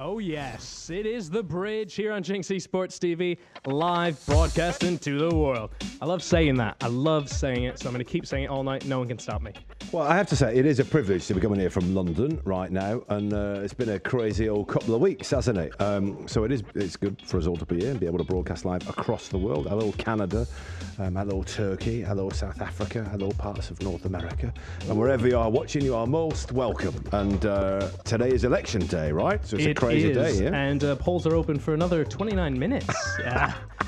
Oh yes, it is The Bridge here on Ginx Esports TV, live broadcasting to the world. I love saying that. I love saying it, so I'm going to keep saying it all night. No one can stop me. Well, I have to say, it is a privilege to be coming here from London right now, and it's been a crazy old couple of weeks, hasn't it? So it's good for us all to be here and be able to broadcast live across the world. Hello, Canada. Hello, Turkey. Hello, South Africa. Hello, parts of North America. And wherever you are watching, you are most welcome. And today is election day, right? So it's a crazy day, yeah? And polls are open for another 29 minutes.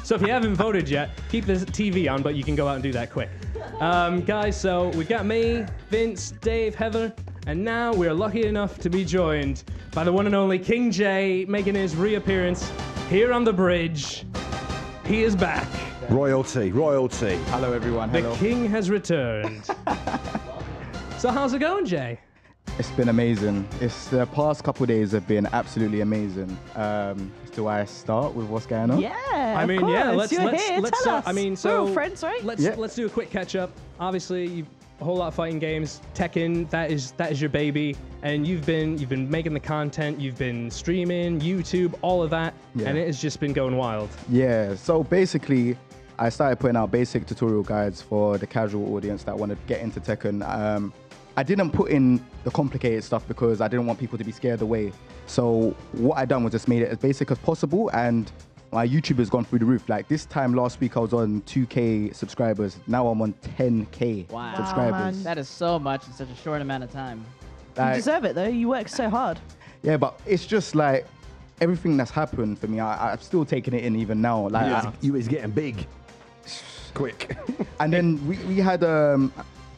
So if you haven't voted yet, keep the TV on, but you can go out and do that quick. Guys, so we've got me, Vince, Dave, Heather, and now we're lucky enough to be joined by the one and only King J making his reappearance here on The Bridge. He is back. Royalty. Hello, everyone. Hello. The king has returned. So how's it going, Jay? It's been amazing. The past couple of days have been absolutely amazing. Do I start with what's going on? Yeah, I mean, course. yeah. Let's You're here. let's Tell start. us. I mean, We're so all friends, right? Let's do a quick catch up. Obviously, you've a whole lot of fighting games. Tekken, that is your baby, and you've been making the content. You've been streaming, YouTube, all of that, and it has just been going wild. Yeah. So basically, I started putting out basic tutorial guides for the casual audience that want to get into Tekken. I didn't put in the complicated stuff because I didn't want people to be scared away. So what I done was just made it as basic as possible, and my YouTube has gone through the roof. Like this time last week, I was on 2K subscribers. Now I'm on 10K subscribers. Man. That is so much in such a short amount of time. You deserve it, though. You work so hard. Yeah, but it's just like everything that's happened for me, I've still taken it in even now. Like You is getting big. Quick. And then we had,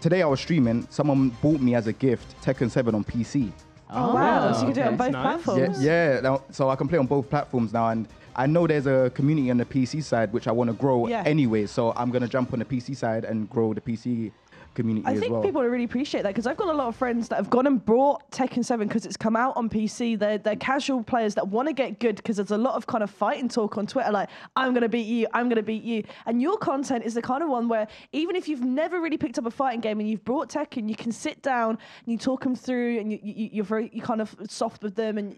today I was streaming, someone bought me as a gift Tekken 7 on PC. Oh, wow. So you can do it on Okay, both nice. platforms. Yeah, now, so I can play on both platforms now, and I know there's a community on the PC side which I want to grow anyway, so I'm going to jump on the PC side and grow the PC community I as think well. people will really appreciate that because I've got a lot of friends that have gone and brought Tekken 7 because it's come out on PC. They're casual players that want to get good because there's a lot of kind of fighting talk on Twitter like, I'm going to beat you, I'm going to beat you. And your content is the kind of one where even if you've never really picked up a fighting game and you've brought Tekken, you can sit down and you talk them through and you're very kind of soft with them and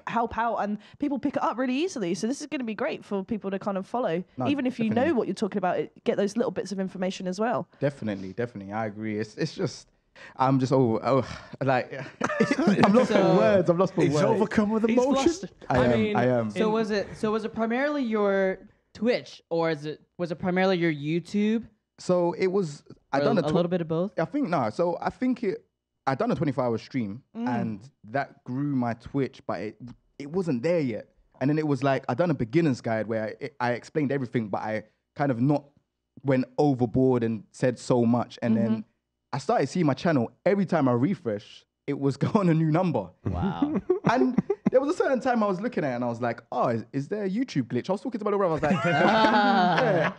help out, and people pick it up really easily. So this is going to be great for people to kind of follow. No, even if you know what you're talking about, get those little bits of information as well. Definitely. I agree. It's just, I'm just over, like, I'm lost for words. He's overcome with He's emotion. flustered. I am. So was it primarily your Twitch, or was it primarily your YouTube? So it was, I done a little bit of both? I think I done a 24-hour stream and that grew my Twitch, but it wasn't there yet. And then it was like, I done a beginner's guide where I explained everything, but I kind of not went overboard and said so much. And then I started seeing my channel. Every time I refresh, it was going a new number. Wow. And there was a certain time I was looking at it and I was like, oh, is there a YouTube glitch? I was talking to my brother. I was like, yeah.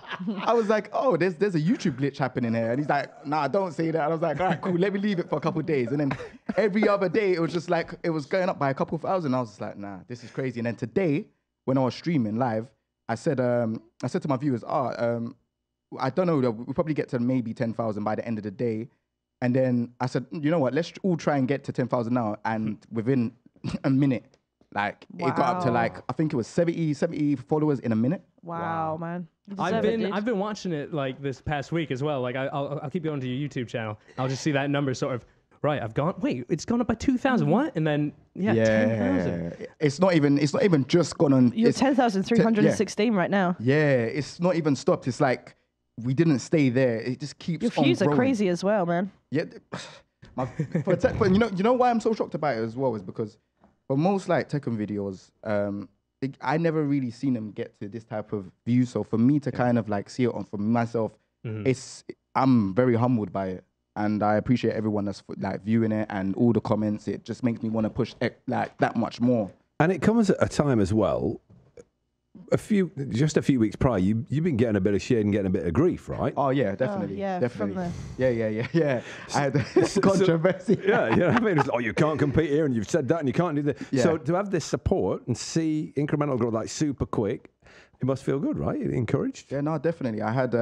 I was like, oh, there's a YouTube glitch happening here. And he's like, nah, don't say that. And I was like, all right, cool. Let me leave it for a couple of days. And then every other day, it was just like, it was going up by a couple of thousand. I was just like, nah, this is crazy. And then today, when I was streaming live, I said to my viewers, I don't know, we'll probably get to maybe 10,000 by the end of the day. And then I said, you know what, let's all try and get to 10,000 now. And within a minute, like, it got up to like, I think it was 70 followers in a minute. Wow, man. I've been watching it like this past week as well. Like I'll keep going to your YouTube channel. I'll just see that number sort of. Right, it's gone up by 2,000. What? And then 10,000. It's not even just gone on. You're 10,316 right now. Yeah, it's not even stopped. It's like we didn't stay there. It just keeps Your views on are crazy as well, man. Yeah, but you know why I'm so shocked about it as well is because for most like Tekken videos, I never really seen them get to this type of view. So for me to kind of like see it on for myself, I'm very humbled by it. And I appreciate everyone that's like viewing it and all the comments. It just makes me want to push like that much more. And it comes at a time as well. Just a few weeks prior, you've been getting a bit of shade and getting a bit of grief, right? Oh yeah, definitely, yeah, definitely. Yeah. I had controversy. Yeah. I mean, it's like, oh, you can't compete here, and you've said that, and you can't do that. Yeah. So to have this support and see incremental growth like super quick, it must feel good, right? Encouraged. Yeah, no, definitely. I had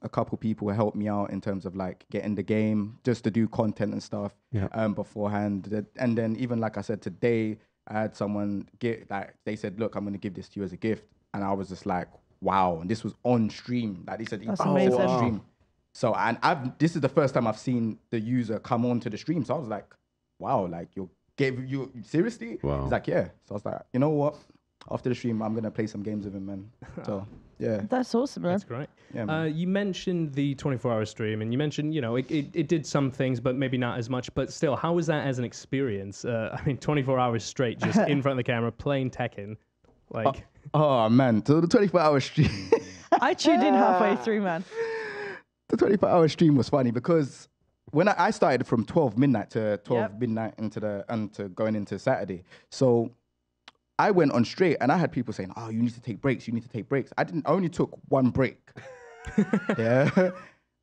a couple people help me out in terms of like getting the game just to do content and stuff beforehand. And then even like I said today, I had someone get like they said, look, I'm gonna give this to you as a gift, and I was just like, wow. And this was on stream. Like they said, That's amazing. on stream. So and this is the first time I've seen the user come onto the stream. So I was like, wow, like you seriously? Wow. He's like, yeah. So I was like, you know what? After the stream, I'm gonna play some games with him, man. So yeah. That's awesome, man. That's great. Yeah, man. You mentioned the 24-hour stream, and you mentioned, it did some things, but maybe not as much. But still, how was that as an experience? I mean, 24 hours straight, just in front of the camera, playing Tekken. Like, Oh man, so the 24-hour stream. I tuned in halfway through, man. The 24-hour stream was funny because when I started from 12 midnight to 12 Yep. midnight into going into Saturday. So I went on straight and I had people saying, oh, you need to take breaks. You need to take breaks. I only took one break. Yeah.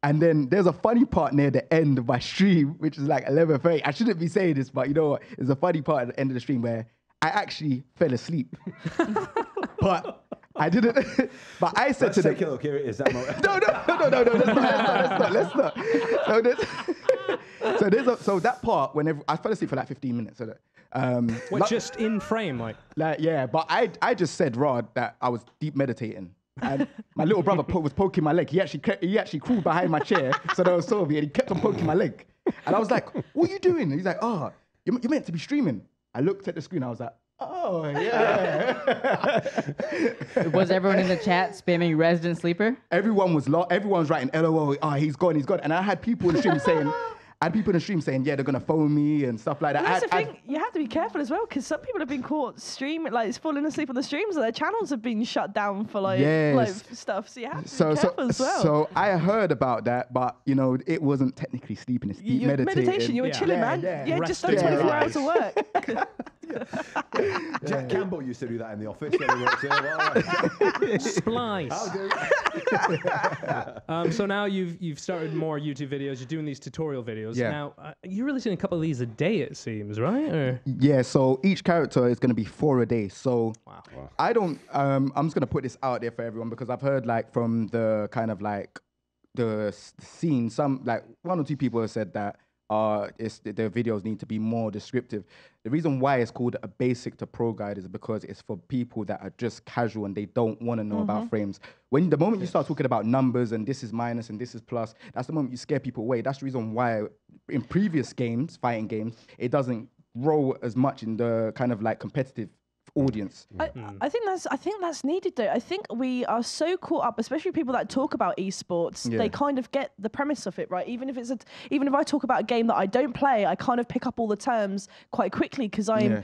And then there's a funny part near the end of my stream, which is like 11:30. I shouldn't be saying this, but you know what? There's a funny part at the end of the stream where I actually fell asleep. But I didn't. But I said to them, take a look. Here it is. That moment. no, let's not. So that part, whenever I fell asleep for like 15 minutes. So what, just in frame, like. yeah, but I just said, Rod, that I was deep meditating. And my little brother was poking my leg. He actually crawled behind my chair so that I was saw me, and he kept on poking my leg. And I was like, what are you doing? And he's like, oh, you're meant to be streaming. I looked at the screen, I was like, oh, yeah. Was everyone in the chat spamming Resident Sleeper? Everyone was writing LOL, oh, he's gone. And I had people in the stream saying, yeah, they're gonna phone me and stuff like that. That's the thing. You have to be careful as well, because some people have been caught streaming, like falling asleep on the streams, and their channels have been shut down for like stuff. So you have to be careful as well. So I heard about that, but it wasn't technically sleeping. It's deep meditation. You were chilling, man. Yeah, just done 24 hours of work. Jack Campbell used to do that in the office. Splice. So now you've started more YouTube videos. You're doing these tutorial videos. Yeah. Now you're releasing a couple of these a day, it seems, right? Or? Yeah. So each character is going to be 4 a day. So Wow. I don't. I'm just going to put this out there for everyone because I've heard like from the kind of like the scene, some like 1 or 2 people have said that the videos need to be more descriptive. The reason why it's called a basic to pro guide is because it's for people that are just casual and they don't want to know about frames. The moment you start talking about numbers and this is minus and this is plus, that's the moment you scare people away. That's the reason why in previous games, fighting games, it doesn't roll as much in the kind of like competitive audience. I think that's needed though. I think we are so caught up, especially people that talk about esports. Yeah. They kind of get the premise of it, right? Even if I talk about a game that I don't play, I kind of pick up all the terms quite quickly because I'm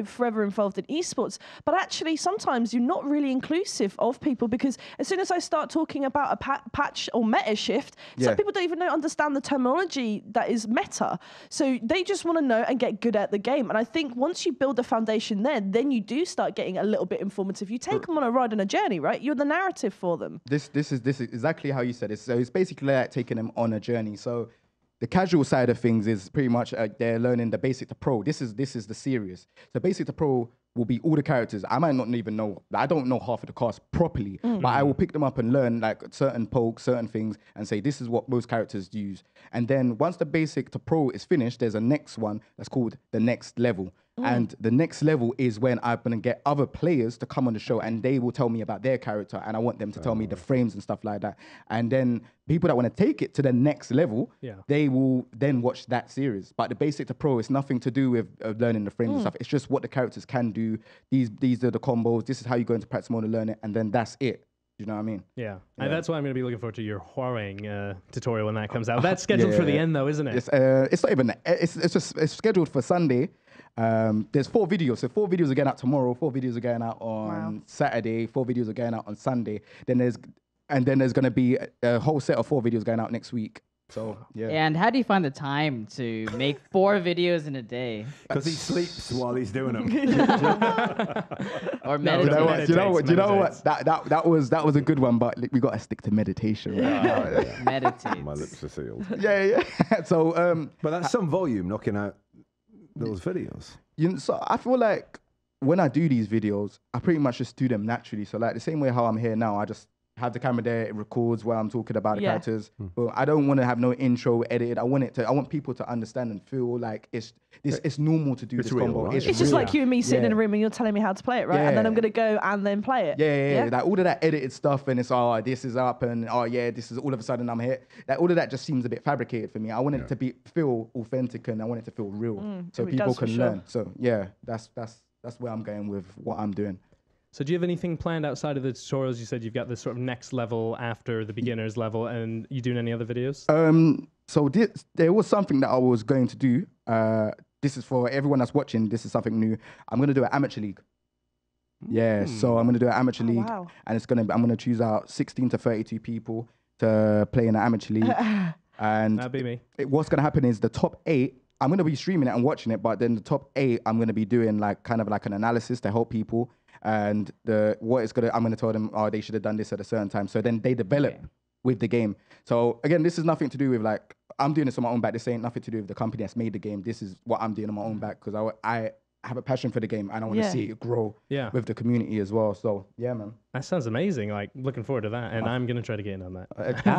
forever involved in esports. But actually, sometimes you're not really inclusive of people because as soon as I start talking about a patch or meta shift, some people don't even understand the terminology that is meta. So they just want to know and get good at the game. And I think once you build the foundation there, then you do start getting a little bit informative. You take them on a ride and a journey, right? You're the narrative for them. This is exactly how you said it. So it's basically like taking them on a journey. So the casual side of things is pretty much they're learning the basic to pro. This is the serious. So basic to pro will be all the characters. I might not even know. I don't know half of the cast properly, but I will pick them up and learn like certain pokes, certain things, and say this is what most characters use. And then once the basic to pro is finished, there's a next one that's called the next level. And the next level is when I'm going to get other players to come on the show and they will tell me about their character and I want them to tell me the frames and stuff like that. And then people that want to take it to the next level, they will then watch that series. But the basic to pro is nothing to do with learning the frames and stuff. It's just what the characters can do. These are the combos. This is how you go into practice mode and learn it. And then that's it. You know what I mean? Yeah. And that's why I'm going to be looking forward to your Huawei tutorial when that comes out. That's scheduled for the end, though, isn't it? It's not even. It's scheduled for Sunday. There's 4 videos. So 4 videos are going out tomorrow. 4 videos are going out on Saturday. 4 videos are going out on Sunday. Then there's going to be a whole set of 4 videos going out next week. So yeah. And how do you find the time to make 4 videos in a day? Because he sleeps while he's doing them. Or Do you know what? Meditates. That was a good one, but we got to stick to meditation. Right? Meditate. My lips are sealed. Yeah. So But that's some volume knocking out those videos. So I feel like when I do these videos, I pretty much just do them naturally. So like the same way how I'm here now, I just have the camera there, it records while I'm talking about the Yeah. characters. But I don't want to have no intro edited. I want people to understand and feel like it's normal to do It's this real, combo. right? It's It's just real. like you and me sitting in a Yeah. room and you're telling me how to play it, right? And then I'm Yeah. gonna go and then play it. Yeah. Like all of that edited stuff, and it's this is up, and this is all of a sudden I'm here. That all of that just seems a bit fabricated for me. I want it to feel authentic, and I want it to feel real, so it people does for can sure. learn. So yeah, that's where I'm going with what I'm doing. So do you have anything planned outside of the tutorials? You said you've got this sort of next level after the beginner's level, and you doing any other videos? So there was something that I was going to do. This is for everyone that's watching. This is something new. I'm going to do an amateur league. Yeah, so I'm going to do an amateur league, wow. and I'm going to choose out 16 to 32 people to play in an amateur league. And That'd be me. what's going to happen is the top 8, I'm going to be streaming it and watching it, but then the top 8, I'm going to be doing like kind of like an analysis to help people. And I'm going to tell them, they should have done this at a certain time. So then they develop with the game. So again, this is nothing to do with like, I'm doing this on my own back. This ain't nothing to do with the company that's made the game. This is what I'm doing on my own back because I have a passion for the game and I want to Yeah. see it grow with the community as well. So yeah, man. That sounds amazing. Like, looking forward to that, and I'm gonna try to get in on that.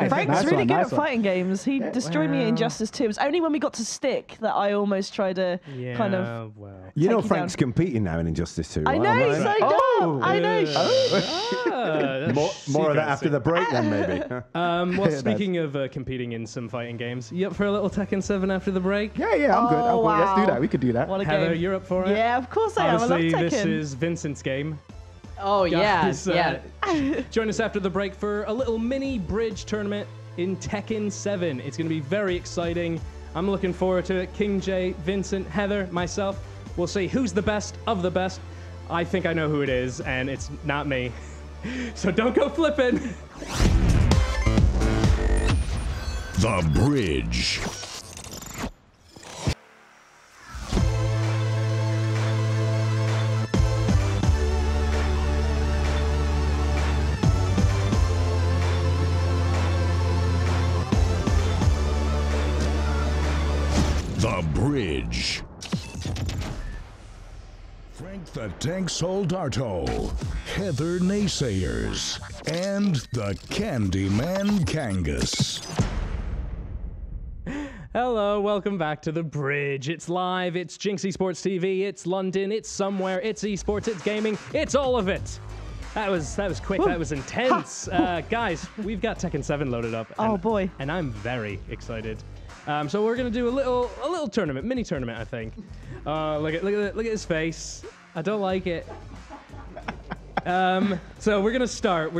Frank's really good at one. fighting games. He destroyed me at Injustice 2. It was only when we got to Stick that I almost tried to Yeah, kind of. well. You know Take you Frank's down. competing now in Injustice 2, I right? know, Am he's right? so dumb. I know. More of that after the break then, maybe. Well, speaking of competing in some fighting games, you up for a little Tekken 7 after the break? Yeah, I'm good. Oh, Let's do wow. that. We could do that. What a Heather, game. you're up for it? Yeah, of course I am. I love Obviously, this Tekken. is Vincent's game. Oh Guys, yeah. Join us after the break for a little mini bridge tournament in Tekken 7. It's going to be very exciting. I'm looking forward to it. King J, Vincent, Heather, myself. We'll see who's the best of the best. I think I know who it is, and it's not me. So don't go flipping. The Bridge. The Bridge. Frank the Tank Soldato, Heather Naysayers, and the Candyman Kangas. Hello, welcome back to The Bridge. It's live, it's Ginx Esports TV, it's London, it's somewhere, it's esports, it's gaming, it's all of it. That was quick, that was intense. Guys, we've got Tekken 7 loaded up. Oh, boy. And I'm very excited. So we're gonna do a little tournament, mini tournament, I think. Look at his face. I don't like it. So we're gonna start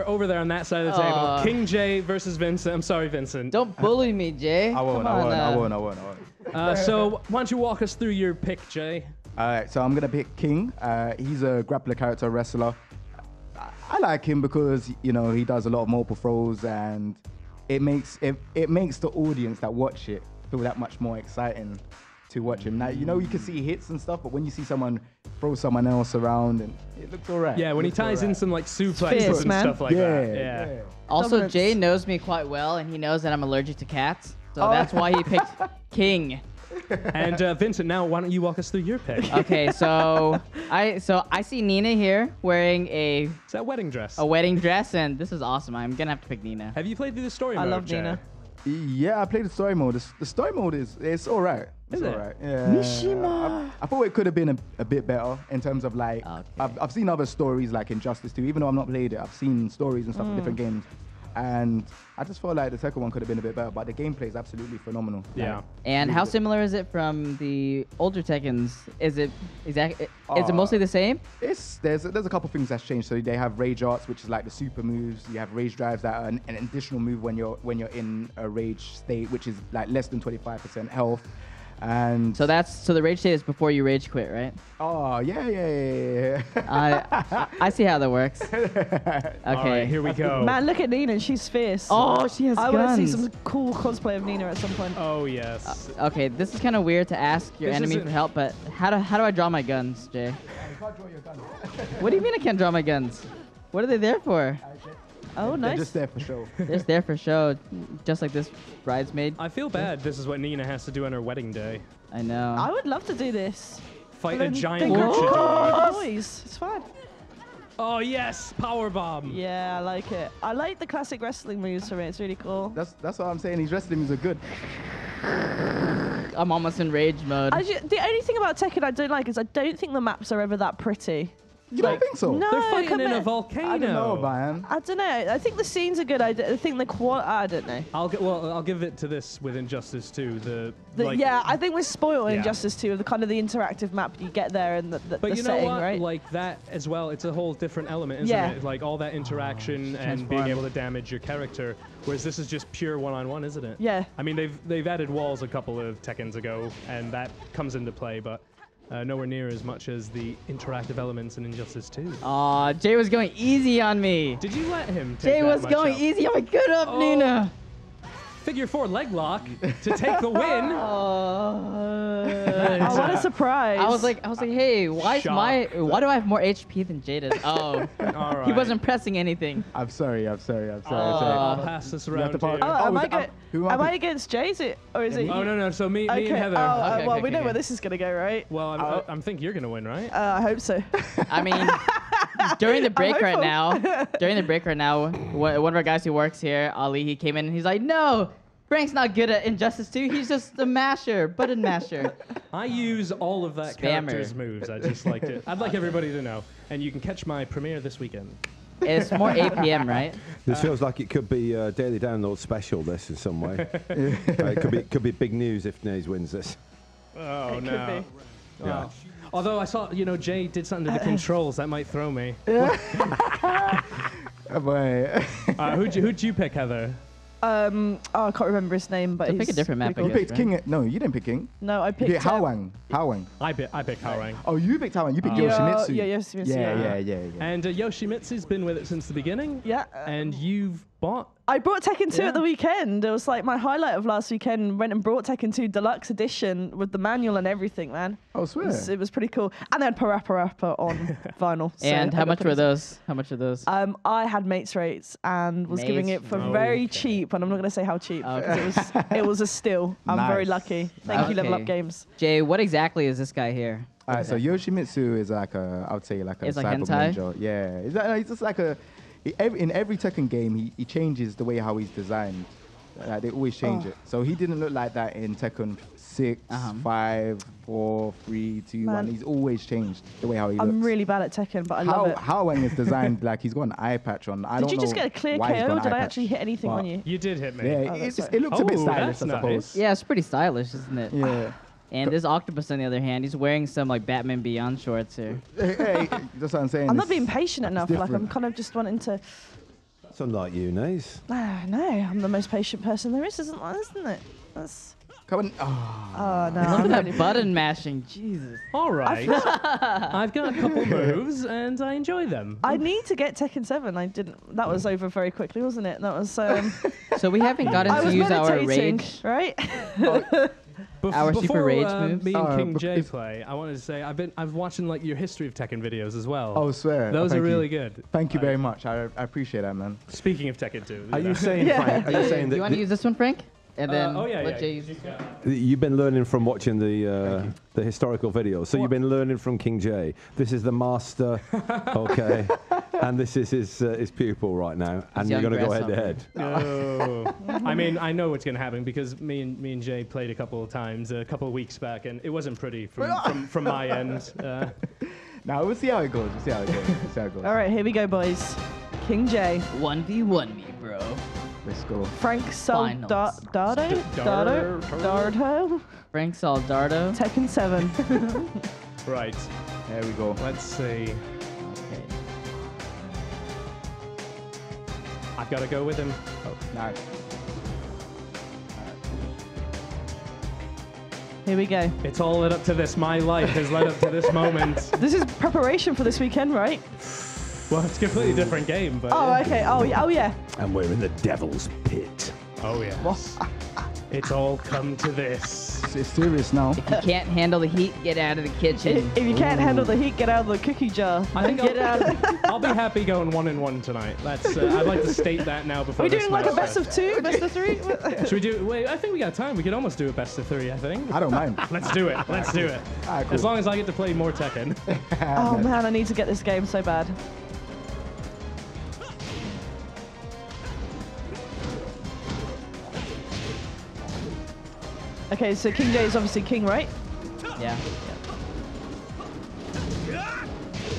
over there on that side of the table. King J versus Vincent. I'm sorry, Vincent. Don't bully me, Jay. I won't. So why don't you walk us through your pick, Jay? All right, so I'm gonna pick King. He's a grappler character, wrestler. I like him because he does a lot of multiple throws, and it makes the audience that watch it feel that much more exciting to watch him. Now you can see hits and stuff, but when you see someone throw someone else around, and it looks alright. Yeah, when he ties in some like suplexes fierce, and man. stuff like that. Yeah. Also, Dominance. Jay knows me quite well, and he knows that I'm allergic to cats. So that's why he picked King. And Vincent, now why don't you walk us through your pick? Okay, so I see Nina here wearing Is that wedding dress? a wedding dress, and this is awesome. I'm gonna have to pick Nina. Have you played through the story I mode, love Jay? Nina. Yeah, I played the story mode. The story mode it's alright. It's Is it? alright. Yeah. Mishima. I thought it could have been a bit better in terms of like Okay. I've seen other stories like Injustice 2, even though I've not played it. I've seen stories and stuff of different games, and I just felt like the second one could have been a bit better. But the gameplay is absolutely phenomenal. Yeah. Like, And really how good. similar is it from the older Tekkens? Is it mostly the same? There's a couple things that's changed. So they have rage arts, which is like the super moves. You have rage drives that are an additional move when you're in a rage state, which is like less than 25% health. And So the rage state is before you rage quit, right? oh yeah. I see how that works. Okay. All Okay. right, here we go. Man, look at Nina. She's fierce. Oh, she has I want to see guns. some cool cosplay of Nina at some point. Oh yes. Okay, this is kind of weird to ask your This enemy isn't- for help, but how do I draw my guns, Jay? What do you mean I can't draw my guns? What are they there for? Oh, They're nice. just there for show. They're just there for show, just like this bridesmaid. I feel bad. This is what Nina has to do on her wedding day. I know. I would love to do this. Fight But a then giant they could luchador. boys. It's fine. Oh yes, power bomb. Yeah, I like it. I like the classic wrestling moves from it. It's really cool. That's what I'm saying. These wrestling moves are good. I'm almost in rage mode. The only thing about Tekken I don't like is I don't think the maps are ever that pretty. You don't think so? No, They're fighting come in a on. volcano. I don't know, man. I don't know. I think the scenes are good. I think the I don't know. I'll give it to this with Injustice 2. Yeah, I think we're spoiled in Yeah. Injustice 2 of the kind of the interactive map you get there and the But you know setting, what? right? Like that as well. It's a whole different element, isn't Yeah. it? Like all that interaction and being able to damage your character. Whereas this is just pure one-on-one, isn't it? Yeah. I mean, they've added walls a couple of Tekkens ago, and that comes into play, but nowhere near as much as the interactive elements in Injustice 2. Aw, Jay was going easy on me. Did you let him take Jay that was much going up? easy on me. Good up, Oh. Nina. Figure 4 leg lock to take the win. Oh, what a surprise! I was like, hey, why do I have more HP than Jay does? Oh, All right. he wasn't pressing anything. I'm sorry. I'll pass this have around to to you. pass- Oh, am is I, it- go- who am am I- I against Jay? Is it, or is it? Oh, no. So me Okay. and Heather. Oh, Okay, well, okay, we know okay. where this is gonna go, right? Well, I'm thinking you're going to win, right? I hope so. I mean, during the break right now, one of our guys who works here, Ali, he came in and he's like, no, Frank's not good at Injustice 2. He's just a masher, button masher. I use all of that Spammer. character's moves. I just like it. I'd like everybody to know. And you can catch my premiere this weekend. It's more 8 p.m., right? This feels like it could be a daily download special. This in some way. It could be big news if Naze wins this. Oh, It no. could be. Wow. Although I saw, Jay did something to the controls. That might throw me. Oh, boy. Who'd you pick, Heather? I can't remember his name, but So he's pick a different map, pretty I You guess. picked King. No, you didn't pick King. No, I You picked picked Hawang. Hawang. I pick Howrang. Oh, you picked Hawang. You picked Yeah, Yoshimitsu. yeah, Yoshimitsu, Yeah. And Yoshimitsu's been with it since the beginning. Yeah. And you've bought. I brought Tekken 2 Yeah. at the weekend. It was like my highlight of last weekend. Went and brought Tekken 2 Deluxe Edition with the manual and everything, man. Oh, swear. It was pretty cool. And they had Parappa on vinyl. so And I how got much pretty- were those? How much are those? I had mates rates and was giving Mates it for rates. very Okay. cheap, and I'm not going to say how cheap Okay. because it was a steal. I'm very Nice. lucky. Thank you, Level Okay. Up Games. Jay, what exactly is this guy here? All right, so Yoshimitsu is like I would say like a It's like cyber hentai? ninja. Yeah, he's just like in every Tekken game, he changes the way how he's designed. They always change it. So he didn't look like that in Tekken 6, Uh-huh. 5, 4, 3, 2, 1. Man. He's always changed the way how he I'm looks. really bad at Tekken, but I love it. Howang is designed like he's got an eye patch on. I Did don't you just know get a clear why he's got KO? an Did eye I patch. actually hit anything Well, on you? You did hit me. Yeah, Oh, that's it looks a bit Oh, stylish, that's I suppose. nice. Yeah, it's pretty stylish, isn't it? Yeah. And this octopus, on the other hand, he's wearing some like Batman Beyond shorts here. Hey, that's what I'm saying. I'm not it's- being patient enough. Like I'm different. kind of just wanting to. That's unlike you, Naze. No, I'm the most patient person there is, isn't it? That's. Come on. Oh. Oh no. Look I'm at really- that button mashing. Jesus. All right. I've got a couple moves and I enjoy them. I need to get Tekken 7. I didn't. That was over very quickly, wasn't it? That was. So we haven't gotten I to was use our meditating, rage. right? Our super before, rage moves? me and Oh, King but J if- play, I wanted to say I've watching like your history of Tekken videos as well. Oh, swear. Those are Thank you. really good. Thank you very much. I appreciate that, man. Speaking of Tekken 2. Are know. you saying, Yeah. Frank? Are you saying Do you want to that use this one, Frank? And then oh yeah, let yeah. Jay use you've been learning from watching the historical videos? So you've been learning from King J. This is the master, okay, and this is his pupil right now, and you're young going to go head to grasshopper. head. Oh. I mean, I know what's gonna happen because me and Jay played a couple of times a couple of weeks back, and it wasn't pretty from my end. Now we'll see how it goes. We'll see how it goes. We'll see how it goes. All right, here we go, boys. King J, 1v1 me, bro. Let's go. Frank Finals. Dardo, Frank Soldardo. Tekken 7. Right. There we go. Let's see. Okay. I've got to go with him. Oh, nice. Here we go. It's all led up to this. My life has led up to this moment. This is preparation for this weekend, right? Well, it's a completely different game, but. Oh, okay. Oh, yeah. And we're in the devil's pit. Oh yes. It's all come to this. It's serious now. If you can't handle the heat, get out of the kitchen. If you can't handle the heat, get out of the cookie jar. I think Get out of I'll be happy going 1-1 tonight. That's. I'd like to state that now before. Are we this doing like a match best of starts. 2, best of 3? Should we do? Wait, I think we got time. We could almost do a best of 3. I think. I don't mind. Let's do it. Let's do it. Alright, cool. As long as I get to play more Tekken. Oh man, I need to get this game so bad. Okay, so King J is obviously king, right? Yeah.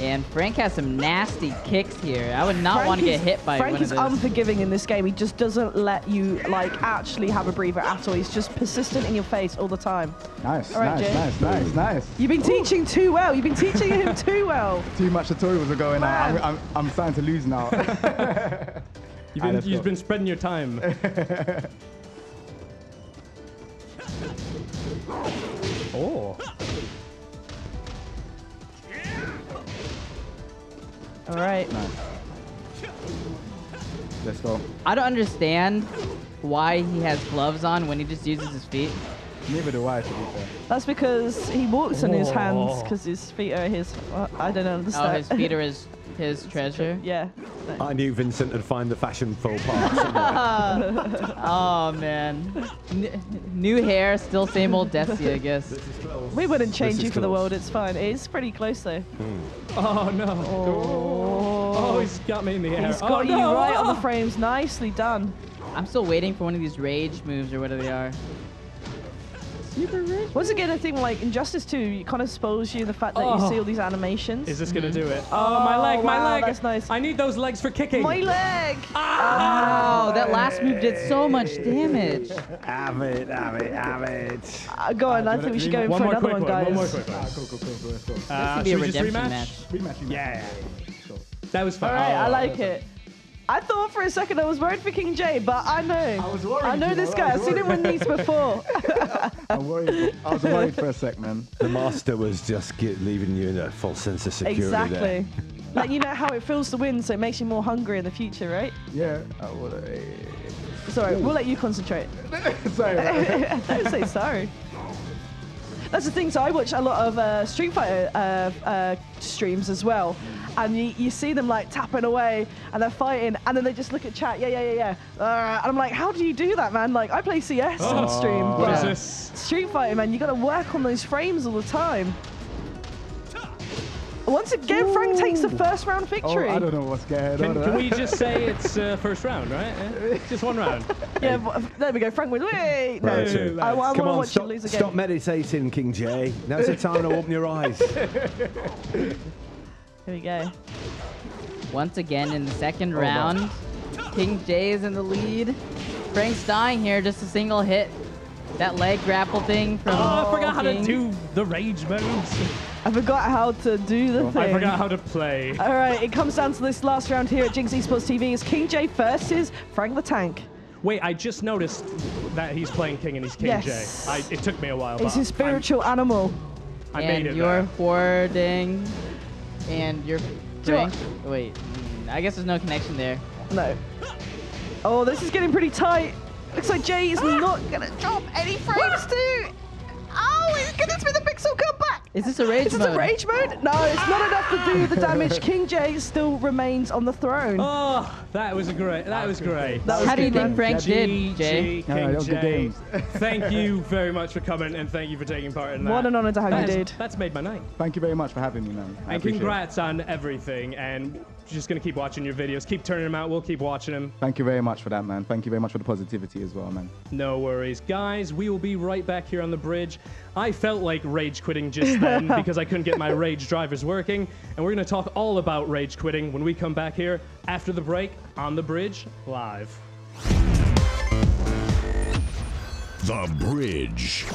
And Frank has some nasty kicks here. I would not want to get hit by Frank one is of those. unforgiving in this game. He just doesn't let you like actually have a breather at all. He's just persistent in your face all the time. Nice, All right, nice, Jay. nice, nice, nice. You've been teaching too well. You've been teaching him too well. Too much tutorials are going Man. on. I'm starting to lose now. You've been spreading your time. Oh. All right. Nice. Let's go. I don't understand why he has gloves on when he just uses his feet. Neither do I, to be fair. That's because he walks on his hands Oh. because his feet are his. Well, I don't understand. Oh, his feet are his treasure. Yeah. I knew Vincent would find the fashion faux pas somewhere. Oh man, new hair, still same old Desi, I guess. We wouldn't change This is you for the close. world. It's fine. It is pretty close though. Oh no. Oh, he's got me in the air. He's Oh, got you no. right on the frames. Nicely done. I'm still waiting for one of these rage moves or whatever they are. Super rage. Once again, I think like Injustice 2, it kind of spoils you the fact that you see all these animations. Is this gonna do it? Oh, my leg, my wow, leg. that's nice. I need those legs for kicking. My leg! Wow, that last move did so much damage. Have it, have it, have it. Go on, I think we should go One for more another quick one, one. guys. One more quick one. Cool. Let's go. This could be a Should we just redemption rematch? match. Rematch. Yeah. Sure. That was fun. All right, I Oh, like that was it. I thought for a second I was worried for King J, but I know. I was worried, I know you this know, guy. I I've was seen him win worried. these before. I was worried for a sec, man. The master was just leaving you in a false sense of security there. Exactly. Like, you know how it feels to win, so it makes you more hungry in the future, right? Yeah. Sorry, we'll let you concentrate. Sorry. Man. Don't say sorry. That's the thing. So I watch a lot of Street Fighter streams as well, and you see them like tapping away and they're fighting, and then they just look at chat. Yeah. And I'm like, how do you do that, man? Like I play CS on stream. What is but this? Street Fighter, man, you got to work on those frames all the time. Once again, Frank takes the first round Oh, victory. I don't know what's going on. Can we just say it's first round, right? Yeah. Just one round. Yeah, there we go. Frank wins. Wait, no. Right, so- I want to Come on, watch you lose again. stop meditating, King J. Now's the time to open your eyes. Here we go. Once again in the second round, King J is in the lead. Frank's dying here, just a single hit. That leg grapple thing from Oh, I forgot how to King. do the rage moves. I forgot how to do the thing. I forgot how to play. All right, it comes down to this last round here at Ginx Esports TV. It's King J versus Frank the Tank. Wait, I just noticed that he's playing King and he's King Yes. J. It took me a while. It's but his spiritual animal. I And made it you're there. hoarding, and you're Do you Frank. Wait, I guess there's no connection there. No. Oh, this is getting pretty tight. Looks like Jay is not gonna drop any frames too. Oh, he's gonna spin the pixel comeback. Is this a rage Is this mode? a rage mode? No, it's not enough to do the damage. King J still remains on the throne. Oh, that was great. That was great. That was How do you good, think man. Frank did, GG, Jay? King Yeah, that was good J. games. Thank you very much for coming and thank you for taking part in that. What an honor to have you, That is- dude. That's made my night. Thank you very much for having me, man. I And appreciate it. congrats on everything. And just gonna keep watching your videos. Keep turning them out. We'll keep watching them. Thank you very much for that, man. Thank you very much for the positivity as well, man. No worries. Guys, we will be right back here on the bridge. I felt like rage quitting just then because I couldn't get my rage drivers working. And we're going to talk all about rage quitting when we come back here after the break on the bridge live. The Bridge.